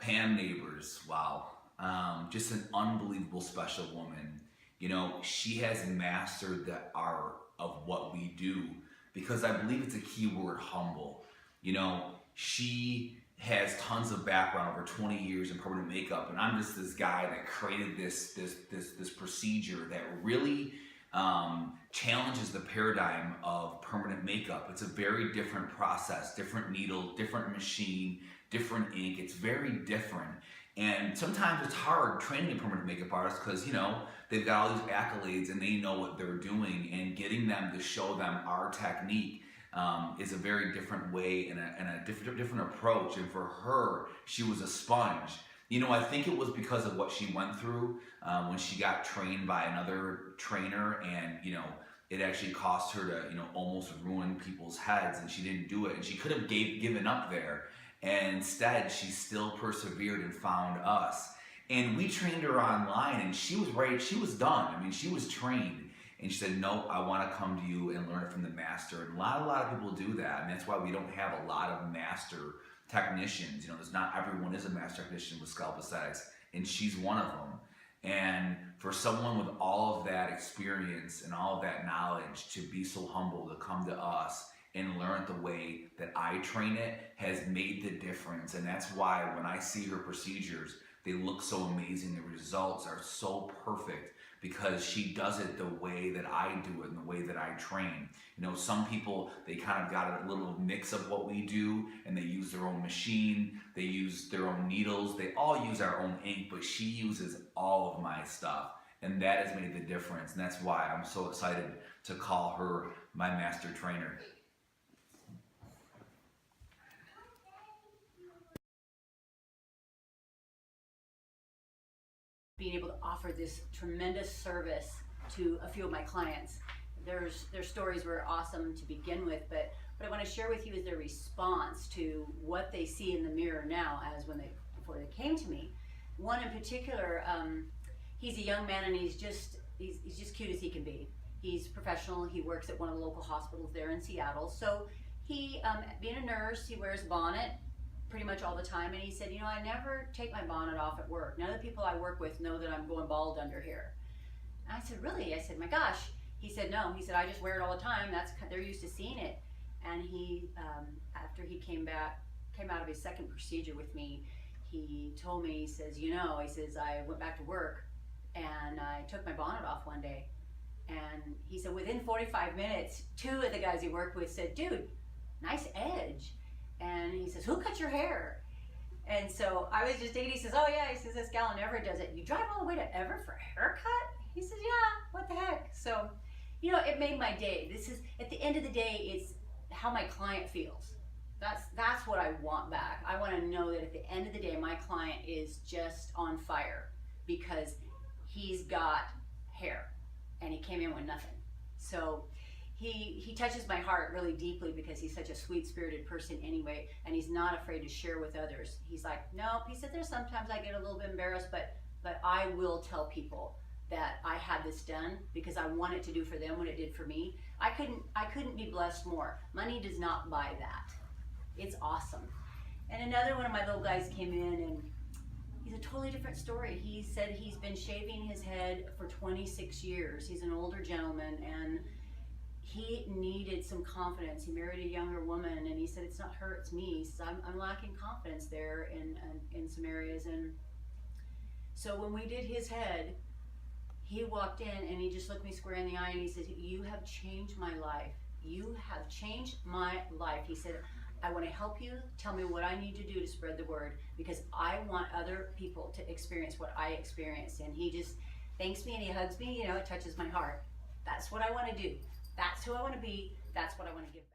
Pam Neighbors, wow. Just an unbelievable special woman. You know, she has mastered the art of what we do because I believe it's a key word, humble. You know, she has tons of background, over 20 years in permanent makeup, and I'm just this guy that created this procedure that really challenges the paradigm of permanent makeup. It's a very different process, different needle, different machine, different ink. It's very different. And sometimes it's hard training a permanent makeup artist because, you know, they've got all these accolades and they know what they're doing, and getting them to show them our technique is a very different way and a different approach. And for her, she was a sponge. You know, I think it was because of what she went through when she got trained by another trainer, and, you know, it actually cost her to, you know, almost ruin people's heads, and she didn't do it. And she could have given up there. And instead, she still persevered and found us. And we trained her online, and she was ready. She was done. I mean, she was trained. And she said, no, I want to come to you and learn it from the master. And a lot of people do that. And that's why we don't have a lot of master technicians. You know, not everyone is a master technician with scalp aesthetics, and she's one of them. And for someone with all of that experience and all of that knowledge to be so humble to come to us and learn the way that I train it has made the difference. And that's why when I see her procedures, they look so amazing. The results are so perfect because she does it the way that I do it and the way that I train. You know, some people, they kind of got a little mix of what we do, and they use their own machine, they use their own needles, they all use our own ink, but she uses all of my stuff. And that has made the difference. And that's why I'm so excited to call her my master trainer. Being able to offer this tremendous service to a few of my clients. Their stories were awesome to begin with, but what I want to share with you is their response to what they see in the mirror now as before they came to me. One in particular, he's a young man, and he's just cute as he can be. He's professional. He works at one of the local hospitals there in Seattle. So he, being a nurse, he wears a bonnet pretty much all the time, and he said, you know, I never take my bonnet off at work. None of the people I work with know that I'm going bald under here. And I said, really? I said, my gosh. He said, no. He said, I just wear it all the time. They're used to seeing it. And he, after he came out of his second procedure with me, he told me, he says, you know, he says, I went back to work and I took my bonnet off one day. And he said, within 45 minutes, two of the guys he worked with said, dude, nice edge. And he says, who cut your hair? And so I was just thinking, he says, oh yeah, he says, this gal never does it. You drive all the way to Ever for a haircut? He says, yeah, what the heck? So, you know, it made my day. This is, at the end of the day, it's how my client feels. That's what I want back. I want to know that at the end of the day, my client is just on fire because he's got hair and he came in with nothing. So he touches my heart really deeply because he's such a sweet-spirited person anyway, and he's not afraid to share with others. He's like, nope, he said, there's sometimes I get a little bit embarrassed, but I will tell people that I had this done because I want it to do for them what it did for me. I couldn't be blessed more. Money does not buy that. It's awesome. And another one of my little guys came in, and he's a totally different story. He said he's been shaving his head for 26 years. He's an older gentleman, and he needed some confidence. He married a younger woman, and he said, it's not her, it's me. He says, I'm lacking confidence there in some areas. And so when we did his head, he walked in and he just looked me square in the eye and he said, you have changed my life. You have changed my life. He said, I want to help you. Tell me what I need to do to spread the word because I want other people to experience what I experienced. And he just thanks me and he hugs me. You know, it touches my heart. That's what I want to do. That's who I want to be. That's what I want to give back.